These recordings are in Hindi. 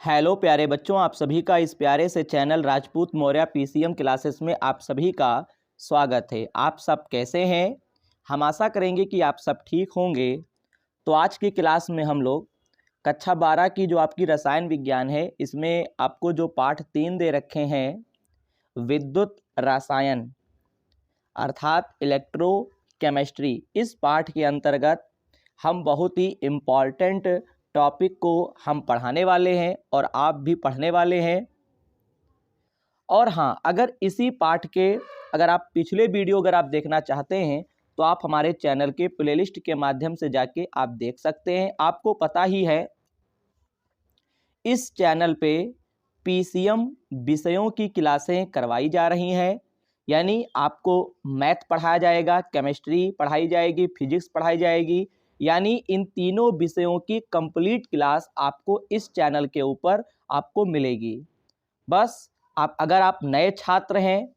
हेलो प्यारे बच्चों, आप सभी का इस प्यारे से channel Rajput Maurya PCM classes में आप सभी का स्वागत है। आप सब कैसे हैं? हम आशा करेंगे कि आप सब ठीक होंगे। तो आज की क्लास में हम लोग कक्षा 12 की जो आपकी रसायन विज्ञान है, इसमें आपको जो पाठ 3 दे रखे हैं, विद्युत रसायन अर्थात इलेक्ट्रोकेमिस्ट्री, इस पाठ के अंतर्गत हम बहुत ही इम्पॉर्टेंट टॉपिक को हम पढ़ाने वाले हैं और आप भी पढ़ने वाले हैं। और हाँ, अगर इसी पाठ के अगर आप पिछले वीडियो अगर आप देखना चाहते हैं तो आप हमारे चैनल के प्लेलिस्ट के माध्यम से जाके आप देख सकते हैं। आपको पता ही है, इस चैनल पे पीसीएम विषयों की क्लासें करवाई जा रही हैं। यानी आपको मैथ पढ़ाया जाएगा, केमिस्ट्री पढ़ाई जाएगी, फिजिक्स पढ़ाई जाएगी। यानी इन तीनों विषयों की कंप्लीट क्लास आपको इस चैनल के ऊपर आपको मिलेगी। बस अगर आप नए छात्र हैं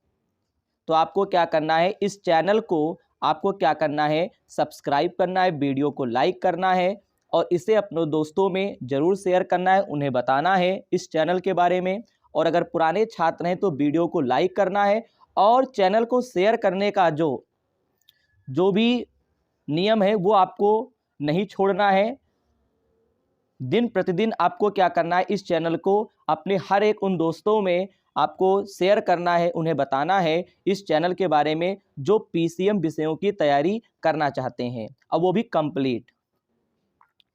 तो आपको क्या करना है, इस चैनल को आपको क्या करना है, सब्सक्राइब करना है, वीडियो को लाइक करना है और इसे अपने दोस्तों में ज़रूर शेयर करना है, उन्हें बताना है इस चैनल के बारे में। और अगर पुराने छात्र हैं तो वीडियो को लाइक करना है और चैनल को शेयर करने का जो भी नियम है वो आपको नहीं छोड़ना है। दिन प्रतिदिन आपको क्या करना है, इस चैनल को अपने हर एक उन दोस्तों में आपको शेयर करना है, उन्हें बताना है इस चैनल के बारे में जो पीसीएम विषयों की तैयारी करना चाहते हैं, और वो भी कंप्लीट।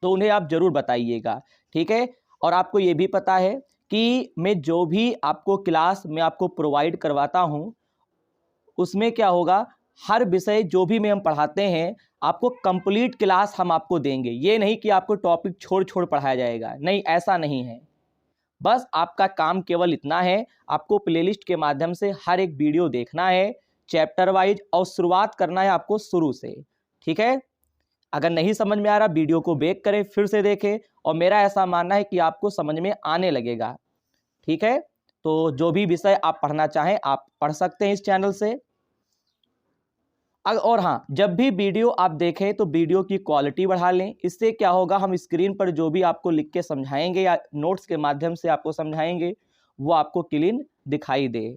तो उन्हें आप ज़रूर बताइएगा, ठीक है। और आपको ये भी पता है कि मैं जो भी आपको क्लास में आपको प्रोवाइड करवाता हूँ उसमें क्या होगा, हर विषय जो भी में हम पढ़ाते हैं आपको कंप्लीट क्लास हम आपको देंगे। ये नहीं कि आपको टॉपिक छोड़ छोड़ पढ़ाया जाएगा, नहीं, ऐसा नहीं है। बस आपका काम केवल इतना है, आपको प्लेलिस्ट के माध्यम से हर एक वीडियो देखना है चैप्टर वाइज और शुरुआत करना है आपको शुरू से, ठीक है। अगर नहीं समझ में आ रहा, वीडियो को बैक करें, फिर से देखें, और मेरा ऐसा मानना है कि आपको समझ में आने लगेगा, ठीक है। तो जो भी विषय आप पढ़ना चाहें आप पढ़ सकते हैं इस चैनल से। और हाँ, जब भी वीडियो आप देखें तो वीडियो की क्वालिटी बढ़ा लें। इससे क्या होगा, हम स्क्रीन पर जो भी आपको लिख के समझाएंगे या नोट्स के माध्यम से आपको समझाएंगे वो आपको क्लीन दिखाई दे।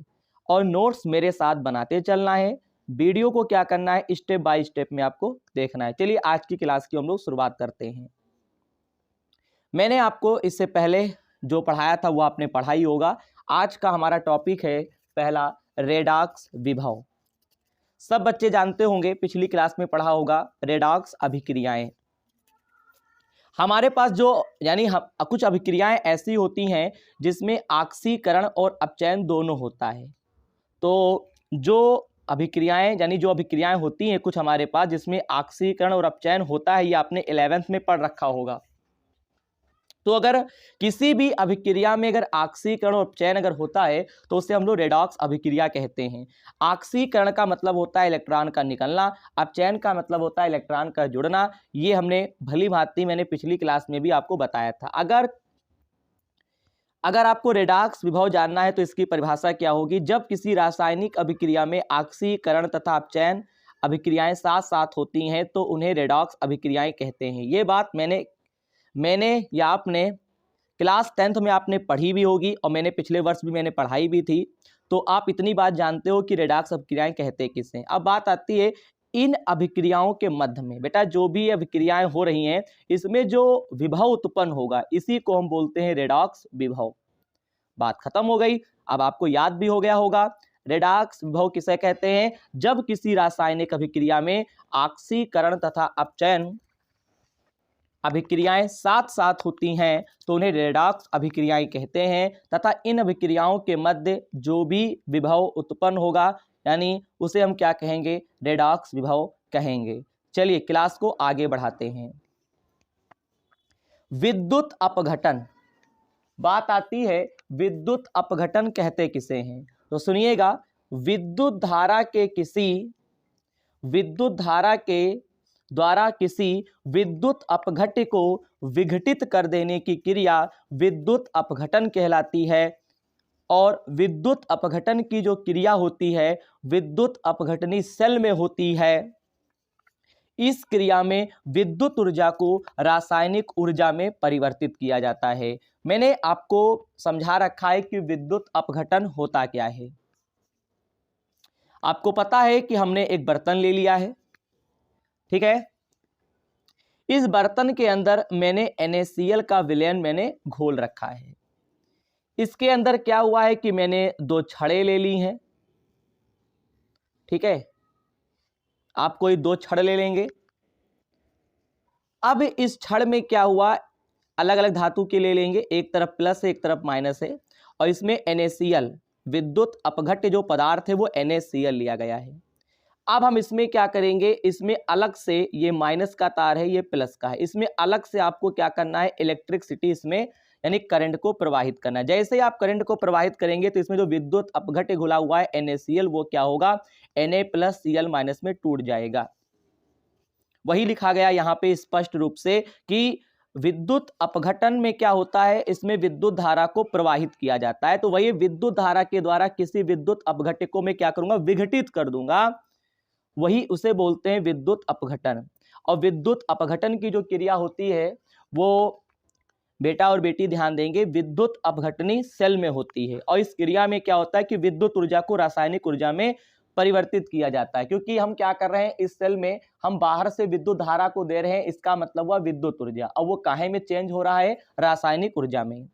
और नोट्स मेरे साथ बनाते चलना है, वीडियो को क्या करना है, स्टेप बाय स्टेप में आपको देखना है। चलिए आज की क्लास की हम लोग शुरुआत करते हैं। मैंने आपको इससे पहले जो पढ़ाया था वो आपने पढ़ा ही होगा। आज का हमारा टॉपिक है पहला, रेडॉक्स विभव। सब बच्चे जानते होंगे, पिछली क्लास में पढ़ा होगा, रेडॉक्स अभिक्रियाएं। हमारे पास जो यानी कुछ अभिक्रियाएं ऐसी होती हैं जिसमें ऑक्सीकरण और अपचयन दोनों होता है। तो जो अभिक्रियाएं यानी जो अभिक्रियाएं होती हैं कुछ हमारे पास जिसमें ऑक्सीकरण और अपचयन होता है, ये आपने 11th में पढ़ रखा होगा। तो अगर किसी भी अभिक्रिया में अगर ऑक्सीकरण और अपचयन अगर होता है तो उसे हम लोग रेडॉक्स अभिक्रिया कहते हैं। ऑक्सीकरण का मतलब होता है इलेक्ट्रॉन का निकलना, अपचयन का मतलब होता है इलेक्ट्रॉन का जुड़ना। ये हमने भली भांति मैंने पिछली क्लास में भी आपको बताया था। अगर आपको रेडॉक्स विभव जानना है तो इसकी परिभाषा क्या होगी, जब किसी रासायनिक अभिक्रिया में ऑक्सीकरण तथा अपचयन अभिक्रियाएं साथ साथ होती हैं तो उन्हें रेडॉक्स अभिक्रियाएं कहते हैं। ये बात मैंने या आपने क्लास 10th में आपने पढ़ी भी होगी और मैंने पिछले वर्ष भी मैंने पढ़ाई भी थी। तो आप इतनी बात जानते हो कि रेडॉक्स अभिक्रियाएं कहते किसे। अब बात आती है इन अभिक्रियाओं के मध्य में, बेटा जो भी अभिक्रियाएं हो रही हैं इसमें जो विभव उत्पन्न होगा इसी को हम बोलते हैं रेडॉक्स विभव। बात खत्म हो गई, अब आपको याद भी हो गया होगा। रेडॉक्स विभव किसे कहते हैं, जब किसी रासायनिक अभिक्रिया में ऑक्सीकरण तथा अपचयन अभिक्रियाएं साथ साथ होती हैं तो उन्हें रेडॉक्स अभिक्रियाएं कहते हैं, तथा इन अभिक्रियाओं के मध्य जो भी विभव उत्पन्न होगा यानी उसे हम क्या कहेंगे, रेडॉक्स विभव कहेंगे। चलिए क्लास को आगे बढ़ाते हैं। विद्युत अपघटन, बात आती है विद्युत अपघटन कहते किसे हैं। तो सुनिएगा, विद्युत धारा के द्वारा किसी विद्युत अपघट्य को विघटित कर देने की क्रिया विद्युत अपघटन कहलाती है। और विद्युत अपघटन की जो क्रिया होती है विद्युत अपघटनी सेल में होती है। इस क्रिया में विद्युत ऊर्जा को रासायनिक ऊर्जा में परिवर्तित किया जाता है। मैंने आपको समझा रखा है कि विद्युत अपघटन होता क्या है। आपको पता है कि हमने एक बर्तन ले लिया है, ठीक है। इस बर्तन के अंदर मैंने NaCl का विलयन मैंने घोल रखा है। इसके अंदर क्या हुआ है कि मैंने 2 छड़ें ले ली हैं, ठीक है। आप कोई 2 छड़ ले लेंगे। अब इस छड़ में क्या हुआ, अलग अलग धातु के ले लेंगे, एक तरफ प्लस है एक तरफ माइनस है, और इसमें NaCl विद्युत अपघट्य जो पदार्थ है वो NaCl लिया गया है। अब हम इसमें क्या करेंगे, इसमें अलग से ये माइनस का तार है, ये प्लस का है, इसमें अलग से आपको क्या करना है, इलेक्ट्रिसिटी इसमें यानी करंट को प्रवाहित करना है। जैसे ही आप करंट को प्रवाहित करेंगे तो इसमें जो विद्युत अपघट्य घुला हुआ है NaCl वो क्या होगा, Na+Cl- में टूट जाएगा। वही लिखा गया यहाँ पे स्पष्ट रूप से कि विद्युत अपघटन में क्या होता है, इसमें विद्युत धारा को प्रवाहित किया जाता है। तो वही विद्युत धारा के द्वारा किसी विद्युत अपघट्य को मैं क्या करूंगा, विघटित कर दूंगा, वही उसे बोलते हैं विद्युत अपघटन। और विद्युत अपघटन की जो क्रिया होती है वो बेटा और बेटी ध्यान देंगे, विद्युत अपघटनी सेल में होती है। और इस क्रिया में क्या होता है कि विद्युत ऊर्जा को रासायनिक ऊर्जा में परिवर्तित किया जाता है, क्योंकि हम क्या कर रहे हैं, इस सेल में हम बाहर से विद्युत धारा को दे रहे हैं, इसका मतलब हुआ विद्युत ऊर्जा, और वो काहे में चेंज हो रहा है, रासायनिक ऊर्जा में।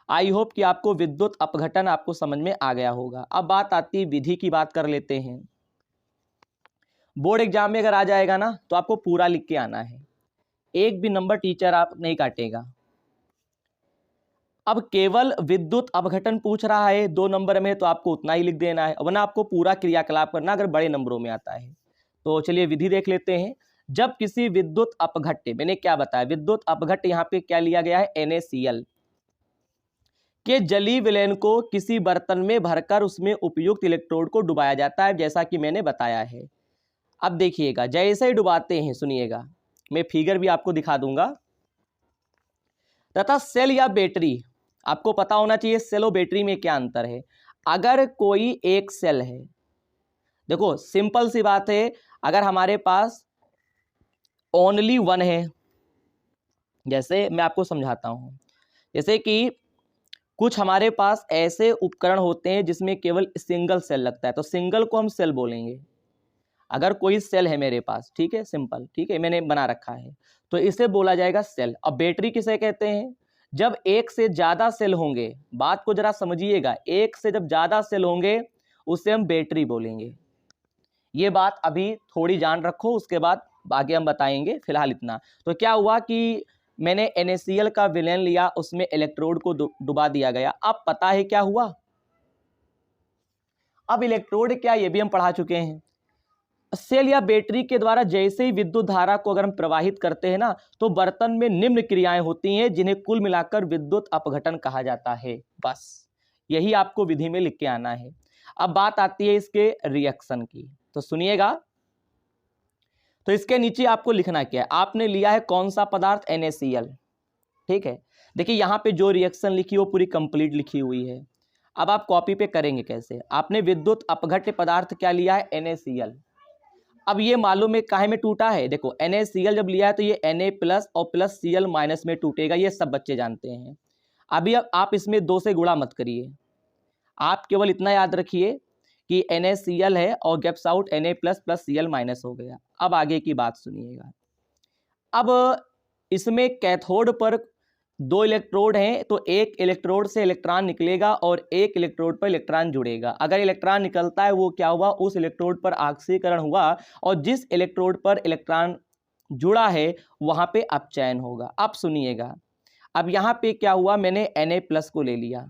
आई होप कि आपको विद्युत अपघटन आपको समझ में आ गया होगा। अब बात आती है विधि की, बात कर लेते हैं। बोर्ड एग्जाम में अगर आ जाएगा ना तो आपको पूरा लिख के आना है, एक भी नंबर टीचर आप नहीं काटेगा। अब केवल विद्युत अपघटन पूछ रहा है 2 नंबर में तो आपको उतना ही लिख देना है, वरना आपको पूरा क्रियाकलाप करना अगर बड़े नंबरों में आता है। तो चलिए विधि देख लेते हैं। जब किसी विद्युत अपघट्य, मैंने क्या बताया, विद्युत अपघट्य यहाँ पे क्या लिया गया है, NaCl के जलीय विलयन को किसी बर्तन में भरकर उसमें उपयुक्त इलेक्ट्रोड को डुबाया जाता है, जैसा कि मैंने बताया है। अब देखिएगा, जैसे ही डुबाते हैं, सुनिएगा, मैं फिगर भी आपको दिखा दूंगा। तथा सेल या बैटरी, आपको पता होना चाहिए सेल और बैटरी में क्या अंतर है। अगर कोई एक सेल है, देखो सिंपल सी बात है, अगर हमारे पास ओनली वन है, जैसे मैं आपको समझाता हूं, जैसे कि कुछ हमारे पास ऐसे उपकरण होते हैं जिसमें केवल सिंगल सेल लगता है, तो सिंगल को हम सेल बोलेंगे। अगर कोई सेल है मेरे पास, ठीक है, सिंपल, ठीक है, मैंने बना रखा है, तो इसे बोला जाएगा सेल। अब बैटरी किसे कहते हैं, जब एक से ज्यादा सेल होंगे, बात को जरा समझिएगा, एक से जब ज्यादा सेल होंगे उसे हम बैटरी बोलेंगे। ये बात अभी थोड़ी जान रखो, उसके बाद आगे हम बताएंगे, फिलहाल इतना। तो क्या हुआ कि मैंने NaCl का विलयन लिया, उसमें इलेक्ट्रोड को डुबा दिया गया। अब पता है क्या हुआ, अब इलेक्ट्रोड क्या, ये भी हम पढ़ा चुके हैं। सेल या बैटरी के द्वारा जैसे ही विद्युत धारा को अगर हम प्रवाहित करते हैं ना, तो बर्तन में निम्न क्रियाएं होती हैं जिन्हें कुल मिलाकर विद्युत अपघटन कहा जाता है। बस यही आपको विधि में लिख के आना है। अब बात आती है इसके रिएक्शन की, तो सुनिएगा। तो इसके नीचे आपको लिखना क्या है, आपने लिया है कौन सा पदार्थ, NaCl, ठीक है। देखिए यहाँ पे जो रिएक्शन लिखी वो पूरी कंप्लीट लिखी हुई है। अब आप कॉपी पे करेंगे कैसे, आपने विद्युत अपघट्य पदार्थ क्या लिया है, NaCl। अब ये मालूम है काहे में टूटा है, देखो NaCl जब लिया है तो ये Na+ और प्लस Cl- में टूटेगा, ये सब बच्चे जानते हैं। अभी अब आप इसमें 2 से गुणा मत करिए, आप केवल इतना याद रखिए कि NaCl है और gaps out Na+ plus Cl- हो गया। अब आगे की बात सुनिएगा। अब इसमें कैथोड पर 2 इलेक्ट्रोड हैं, तो एक इलेक्ट्रोड से इलेक्ट्रॉन निकलेगा और एक इलेक्ट्रोड पर इलेक्ट्रॉन जुड़ेगा। अगर इलेक्ट्रॉन निकलता है वो क्या हुआ, उस इलेक्ट्रोड पर ऑक्सीकरण हुआ, और जिस इलेक्ट्रोड पर इलेक्ट्रॉन जुड़ा है वहां पे अपचयन होगा। अब सुनिएगा, अब यहाँ पे क्या हुआ, मैंने Na+ को ले लिया,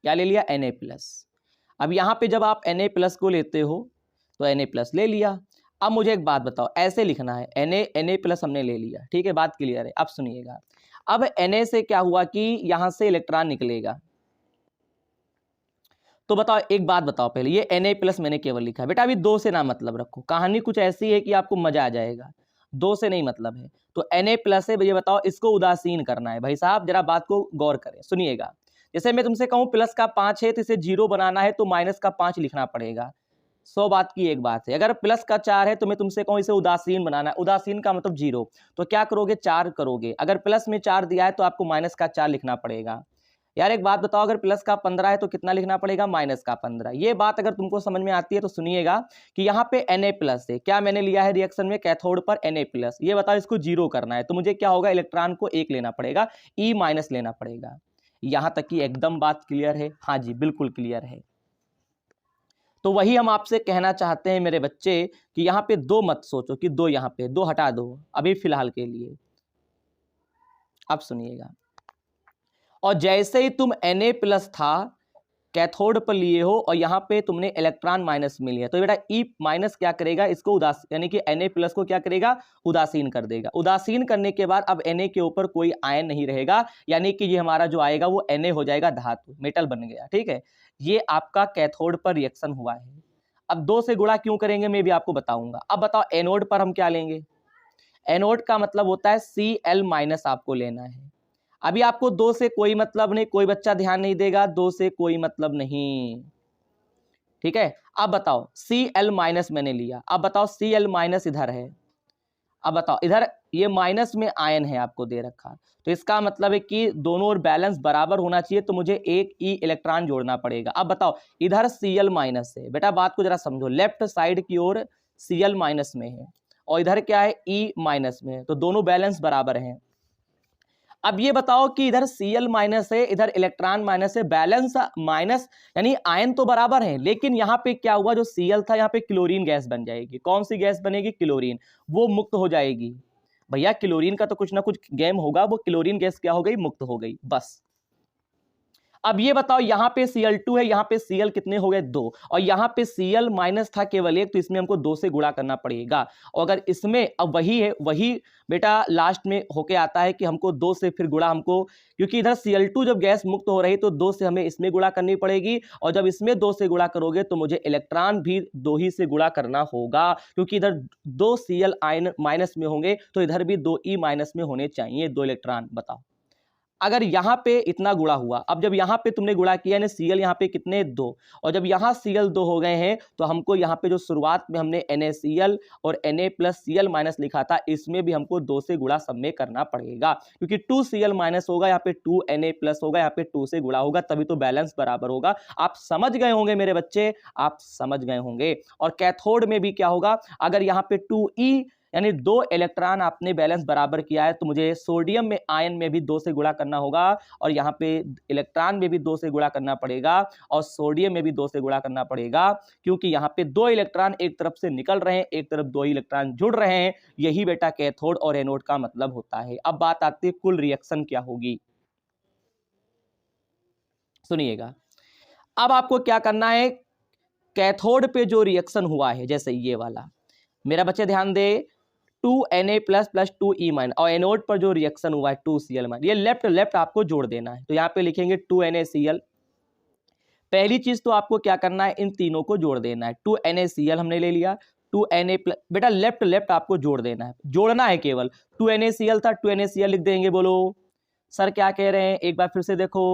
क्या ले लिया, Na+। अब यहाँ पे जब आप Na+ को लेते हो तो Na+ ले लिया। अब मुझे एक बात बताओ, ऐसे लिखना है, Na+ हमने ले लिया, ठीक है, बात क्लियर है। अब सुनिएगा, अब Na से क्या हुआ कि यहां से इलेक्ट्रॉन निकलेगा, तो बताओ एक बात बताओ पहले, ये Na+ मैंने केवल लिखा है, बेटा अभी 2 से ना मतलब रखो, कहानी कुछ ऐसी है कि आपको मजा आ जाएगा, 2 से नहीं मतलब है। तो Na+ है, ये बताओ इसको उदासीन करना है। भाई साहब जरा बात को गौर करें, सुनिएगा। जैसे मैं तुमसे कहूं प्लस का 5 है तो इसे 0 बनाना है तो माइनस का 5 लिखना पड़ेगा, 100 बात की एक बात है, अगर प्लस का 4 है तो मैं तुमसे कहूँ इसे उदासीन बनाना है, उदासीन का मतलब 0, तो क्या करोगे 4 करोगे। अगर प्लस में 4 दिया है तो आपको माइनस का 4 लिखना पड़ेगा। यार एक बात बताओ, अगर प्लस का 15 है तो कितना लिखना पड़ेगा, माइनस का 15। ये बात अगर तुमको समझ में आती है तो सुनिएगा कि यहाँ पे Na प्लस है, क्या मैंने लिया है रिएक्शन में कैथोड पर Na प्लस, ये बताओ इसको 0 करना है तो मुझे क्या होगा, इलेक्ट्रॉन को 1 लेना पड़ेगा, E माइनस लेना पड़ेगा। यहाँ तक की एकदम बात क्लियर है? हाँ जी बिल्कुल क्लियर है। तो वही हम आपसे कहना चाहते हैं मेरे बच्चे कि यहाँ पे 2 मत सोचो कि 2, यहाँ पे 2 हटा दो अभी फिलहाल के लिए। अब सुनिएगा, और जैसे ही तुम Na प्लस था कैथोड पर लिए हो और यहाँ पे तुमने इलेक्ट्रॉन माइनस में लिया, तो बेटा E माइनस क्या करेगा, इसको उदास यानी कि Na प्लस को क्या करेगा, उदासीन कर देगा। उदासीन करने के बाद अब Na के ऊपर कोई आयन नहीं रहेगा, यानी कि ये हमारा जो आएगा वो Na हो जाएगा, धातु मेटल बन गया। ठीक है, ये आपका कैथोड पर रिएक्शन हुआ है। अब 2 से गुणा क्यों करेंगे मैं भी आपको बताऊंगा। अब बताओ एनोड पर हम क्या लेंगे, एनोड का मतलब होता है Cl माइनस आपको लेना है। अभी आपको 2 से कोई मतलब नहीं, कोई बच्चा ध्यान नहीं देगा, 2 से कोई मतलब नहीं, ठीक है। अब बताओ Cl माइनस मैंने लिया, अब बताओ Cl माइनस इधर है, अब बताओ इधर ये माइनस में आयन है आपको दे रखा, तो इसका मतलब है कि दोनों ओर बैलेंस बराबर होना चाहिए, तो मुझे एक ई इलेक्ट्रॉन जोड़ना पड़ेगा। अब बताओ इधर Cl माइनस है, बेटा बात को जरा समझो, लेफ्ट साइड की ओर Cl माइनस में है और इधर क्या है E माइनस में है, तो दोनों बैलेंस बराबर हैं। अब ये बताओ कि इधर Cl माइनस है, इधर इलेक्ट्रॉन माइनस है, बैलेंस माइनस यानी आयन तो बराबर है, लेकिन यहाँ पे क्या हुआ, जो Cl था यहाँ पे क्लोरीन गैस बन जाएगी। कौन सी गैस बनेगी, क्लोरीन, वो मुक्त हो जाएगी। भैया क्लोरीन का तो कुछ ना कुछ गेम होगा, वो क्लोरीन गैस क्या हो गई, मुक्त हो गई बस। अब ये बताओ यहाँ पे Cl2 है, यहाँ पे Cl कितने हो गए, 2, और यहाँ पे Cl माइनस था केवल 1, तो इसमें हमको 2 से गुणा करना पड़ेगा। और अगर इसमें अब वही है, वही बेटा लास्ट में होके आता है कि हमको 2 से फिर गुणा, हमको क्योंकि इधर Cl2 जब गैस मुक्त हो रही तो 2 से हमें इसमें गुणा करनी पड़ेगी, और जब इसमें 2 से गुणा करोगे तो मुझे इलेक्ट्रॉन भी 2 ही से गुणा करना होगा, क्योंकि इधर 2 Cl आयन माइनस में होंगे तो इधर भी 2 E माइनस में होने चाहिए, 2 इलेक्ट्रॉन। बताओ अगर यहाँ पे इतना गुणा हुआ, अब जब यहाँ पे तुमने गुणा किया यानी Cl यहाँ पे कितने, 2, और जब यहाँ Cl 2 हो गए हैं तो हमको यहाँ पे जो शुरुआत में हमने NaCl और Na प्लस Cl माइनस लिखा था, इसमें भी हमको 2 से गुणा सब में करना पड़ेगा, क्योंकि 2Cl माइनस होगा, यहाँ पे 2Na प्लस होगा, यहाँ पे 2 से गुणा होगा, तभी तो बैलेंस बराबर होगा। आप समझ गए होंगे मेरे बच्चे, आप समझ गए होंगे। और कैथोड में भी क्या होगा, अगर यहाँ पे 2E यानी 2 इलेक्ट्रॉन आपने बैलेंस बराबर किया है, तो मुझे सोडियम में आयन में भी 2 से गुणा करना होगा, और यहाँ पे इलेक्ट्रॉन में भी 2 से गुणा करना पड़ेगा, और सोडियम में भी 2 से गुणा करना पड़ेगा, क्योंकि यहाँ पे 2 इलेक्ट्रॉन एक तरफ से निकल रहे हैं, एक तरफ 2 इलेक्ट्रॉन जुड़ रहे हैं। यही बेटा कैथोड और एनोड का मतलब होता है। अब बात आती है कुल रिएक्शन क्या होगी, सुनिएगा। अब आपको क्या करना है, कैथोड पे जो रिएक्शन हुआ है, जैसे ये वाला, मेरा बच्चे ध्यान दे, 2Na plus plus 2E minus, और एनोड पर जो रिएक्शन हुआ है 2Cl माइनस, ये लेफ्ट लेफ्ट आपको जोड़ देना है, तो यहाँ पे लिखेंगे 2NaCl। पहली चीज तो आपको क्या करना है, इन तीनों को जोड़ देना है। 2NaCl हमने ले लिया, 2Na प्लस, बेटा लेफ्ट लेफ्ट आपको जोड़ देना है, जोड़ना है केवल। 2NaCl था, 2NaCl लिख देंगे। बोलो सर क्या कह रहे हैं, एक बार फिर से देखो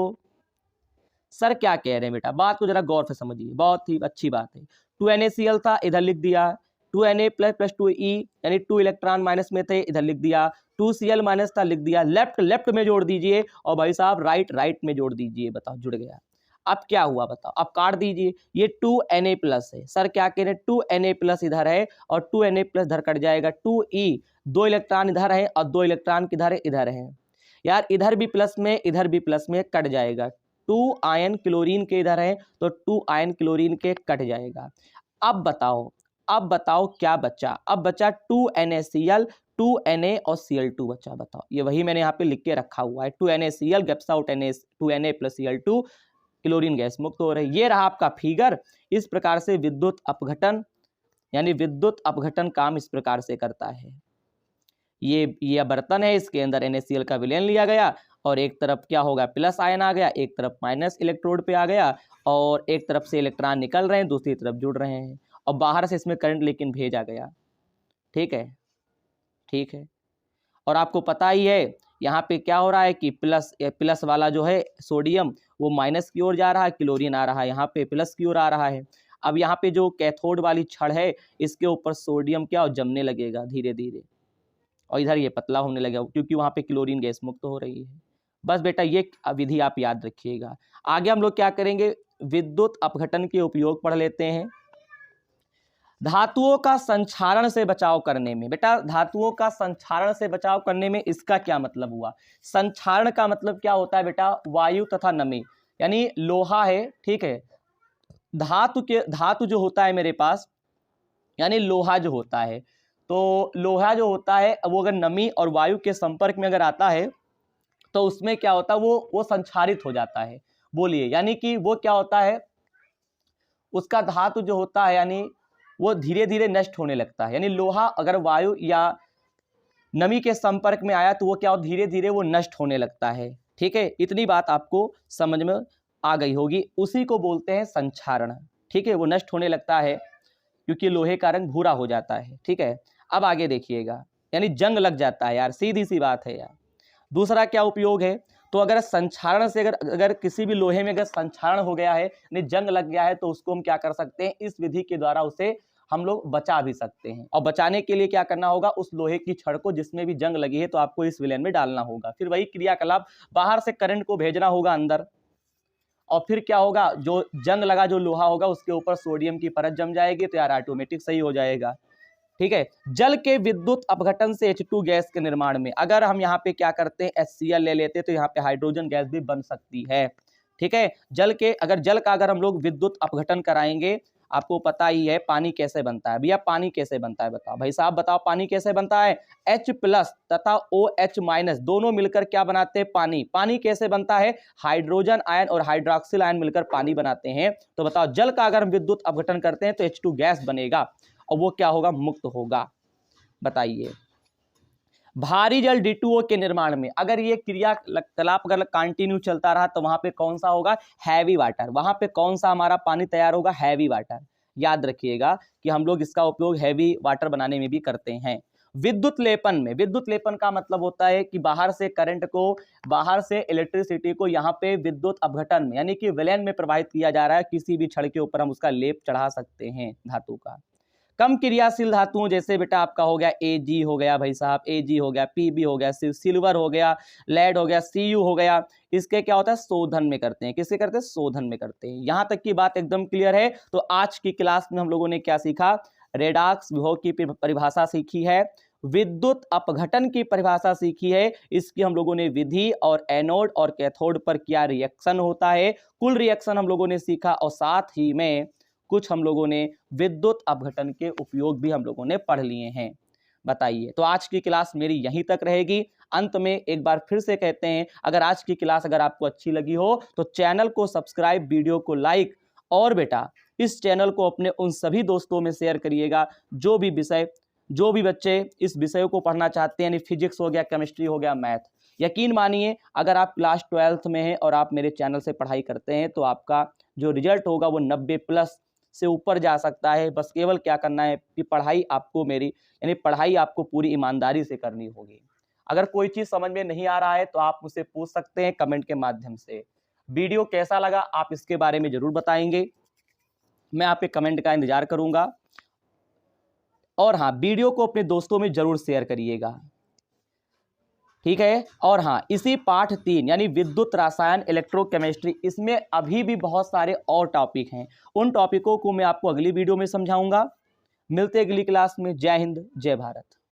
सर क्या कह रहे हैं। बेटा बात को जरा गौर से समझिए, बहुत ही अच्छी बात है। 2NaCl था, इधर लिख दिया, 2Na प्लस प्लस 2E यानी 2 इलेक्ट्रॉन माइनस में थे, इधर लिख दिया, 2Cl माइनस था, लिख दिया। लेफ्ट लेफ्ट में जोड़ दीजिए, और भाई साहब राइट राइट में जोड़ दीजिए। बताओ जुड़ गया। अब क्या हुआ बताओ, अब काट दीजिए, ये 2Na प्लस है, सर क्या कह रहे हैं, 2Na प्लस इधर है और 2Na प्लस इधर कट जाएगा, 2E, 2 इलेक्ट्रॉन इधर है और 2 इलेक्ट्रॉन किधर है, इधर है। यार इधर भी प्लस में इधर भी प्लस में कट जाएगा, 2 आयन क्लोरीन के इधर है तो 2 आयन क्लोरीन के कट जाएगा। अब बताओ क्या बचा, अब बचा 2NaCl, 2Na और Cl2 बचा। बताओ ये वही मैंने यहाँ पे लिख के रखा हुआ है, 2NaCl gaps out 2Na plus Cl2, chlorine gas मुक्त हो रही है। ये रहा आपका फिगर। इस प्रकार से विद्युत अपघटन यानी विद्युत अपघटन काम इस प्रकार से करता है। ये बर्तन है, इसके अंदर NaCl का विलयन लिया गया, और एक तरफ क्या होगा, प्लस आयन आ गया, एक तरफ माइनस इलेक्ट्रोड पे आ गया, और एक तरफ से इलेक्ट्रॉन निकल रहे हैं, दूसरी तरफ जुड़ रहे हैं, और बाहर से इसमें करंट लेकिन भेजा गया। ठीक है, ठीक है। और आपको पता ही है यहाँ पे क्या हो रहा है कि प्लस वाला जो है सोडियम वो माइनस की ओर जा रहा है, क्लोरीन आ रहा है यहाँ पे प्लस की ओर आ रहा है। अब यहाँ पे जो कैथोड वाली छड़ है इसके ऊपर सोडियम क्या जमने लगेगा धीरे धीरे, और इधर ये पतला होने लगेगा क्योंकि वहाँ पे क्लोरीन गैस मुक्त हो रही है। बस बेटा ये विधि आप याद रखिएगा। आगे हम लोग क्या करेंगे, विद्युत अपघटन के उपयोग पढ़ लेते हैं। धातुओं का संक्षारण से बचाव करने में, बेटा धातुओं का संक्षारण से बचाव करने में इसका क्या मतलब हुआ। संक्षारण का मतलब क्या होता है बेटा, वायु तथा नमी, यानी लोहा है, ठीक है, धातु जो होता है मेरे पास, यानी लोहा जो होता है, तो लोहा जो होता है वो अगर नमी और वायु के संपर्क में अगर आता है तो उसमें क्या होता है, वो संक्षारित हो जाता है। बोलिए, यानी कि वो क्या होता है, उसका धातु जो होता है यानी वो धीरे धीरे नष्ट होने लगता है। यानी लोहा अगर वायु या नमी के संपर्क में आया तो वो क्या हो, धीरे धीरे वो नष्ट होने लगता है। ठीक है, इतनी बात आपको समझ में आ गई होगी। उसी को बोलते हैं संक्षारण। ठीक है, वो नष्ट होने लगता है क्योंकि लोहे का रंग भूरा हो जाता है। ठीक है, अब आगे देखिएगा, यानी जंग लग जाता है यार, सीधी सी बात है यार। दूसरा क्या उपयोग है, तो अगर संक्षारण से अगर किसी भी लोहे में अगर संक्षारण हो गया है यानी जंग लग गया है तो उसको हम क्या कर सकते हैं, इस विधि के द्वारा उसे हम लोग बचा भी सकते हैं। और बचाने के लिए क्या करना होगा, उस लोहे की छड़ को जिसमें भी जंग लगी है तो आपको इस विलयन में डालना होगा। फिर वही क्रियाकलाप, बाहर से करंट को भेजना होगा अंदर, और फिर क्या होगा, जो जंग लगा जो लोहा होगा उसके ऊपर सोडियम की परत जम जाएगी तो यार ऑटोमेटिक सही हो जाएगा। ठीक है, जल के विद्युत अपघटन से H2 गैस के निर्माण में अगर हम यहाँ पे क्या करते हैं, HCl ले लेते हैं तो यहाँ पे हाइड्रोजन गैस भी बन सकती है। ठीक है, जल का अगर हम लोग विद्युत अपघटन कराएंगे, आपको पता ही है पानी कैसे बनता है। भैया पानी कैसे बनता है बताओ, भाई साहब बताओ पानी कैसे बनता है। H+ तथा OH- दोनों मिलकर क्या बनाते हैं, पानी। पानी कैसे बनता है, हाइड्रोजन आयन और हाइड्रोक्सिल आयन मिलकर पानी बनाते हैं। तो बताओ जल का अगर हम विद्युत अपघटन करते हैं तो H2 गैस बनेगा और वो क्या होगा, मुक्त होगा। बताइए, भारी जल D2O के निर्माण में अगर ये क्रियाकलाप अगर कंटिन्यू चलता रहा तो वहां पे कौन सा होगा, हैवी वाटर। वहां पे कौन सा हमारा पानी तैयार होगा, हैवी वाटर। याद रखिएगा कि हम लोग इसका उपयोग हैवी वाटर बनाने में भी करते हैं। विद्युत लेपन में, विद्युत लेपन का मतलब होता है कि बाहर से करंट को, बाहर से इलेक्ट्रिसिटी को यहाँ पे विद्युत अपघटन में यानी कि विलयन में प्रवाहित किया जा रहा है। किसी भी छड़ के ऊपर हम उसका लेप चढ़ा सकते हैं धातु का। कम क्रियाशील धातुओं जैसे बेटा आपका हो गया Ag हो गया, भाई साहब Ag हो गया, Pb हो गया, सिल्वर हो गया, लेड हो गया, Cu हो गया, इसके क्या होता है, शोधन में करते हैं। किसके करते हैं, शोधन में करते हैं। यहां तक की बात एकदम क्लियर है। तो आज की क्लास में हम लोगों ने क्या सीखा, रेडॉक्स विभव की परिभाषा सीखी है, विद्युत अपघटन की परिभाषा सीखी है, इसकी हम लोगों ने विधि और एनोड और कैथोड पर क्या रिएक्शन होता है, कुल रिएक्शन हम लोगों ने सीखा, और साथ ही में कुछ हम लोगों ने विद्युत अपघटन के उपयोग भी हम लोगों ने पढ़ लिए हैं। बताइए, तो आज की क्लास मेरी यहीं तक रहेगी। अंत में एक बार फिर से कहते हैं, अगर आज की क्लास अगर आपको अच्छी लगी हो तो चैनल को सब्सक्राइब, वीडियो को लाइक, और बेटा इस चैनल को अपने उन सभी दोस्तों में शेयर करिएगा जो भी बच्चे इस विषय को पढ़ना चाहते हैं, यानी फिजिक्स हो गया, केमिस्ट्री हो गया, मैथ। यकीन मानिए अगर आप क्लास 12th में हैं और आप मेरे चैनल से पढ़ाई करते हैं तो आपका जो रिजल्ट होगा वो 90+ से ऊपर जा सकता है। बस केवल क्या करना है कि पढ़ाई आपको पूरी ईमानदारी से करनी होगी। अगर कोई चीज़ समझ में नहीं आ रहा है तो आप मुझसे पूछ सकते हैं कमेंट के माध्यम से। वीडियो कैसा लगा आप इसके बारे में जरूर बताएंगे, मैं आपके कमेंट का इंतजार करूंगा। और हाँ, वीडियो को अपने दोस्तों में जरूर शेयर करिएगा, ठीक है। और हाँ, इसी पाठ 3 यानी विद्युत रसायन इलेक्ट्रोकेमिस्ट्री, इसमें अभी भी बहुत सारे और टॉपिक हैं। उन टॉपिकों को मैं आपको अगली वीडियो में समझाऊंगा। मिलते हैं अगली क्लास में। जय हिंद, जय भारत।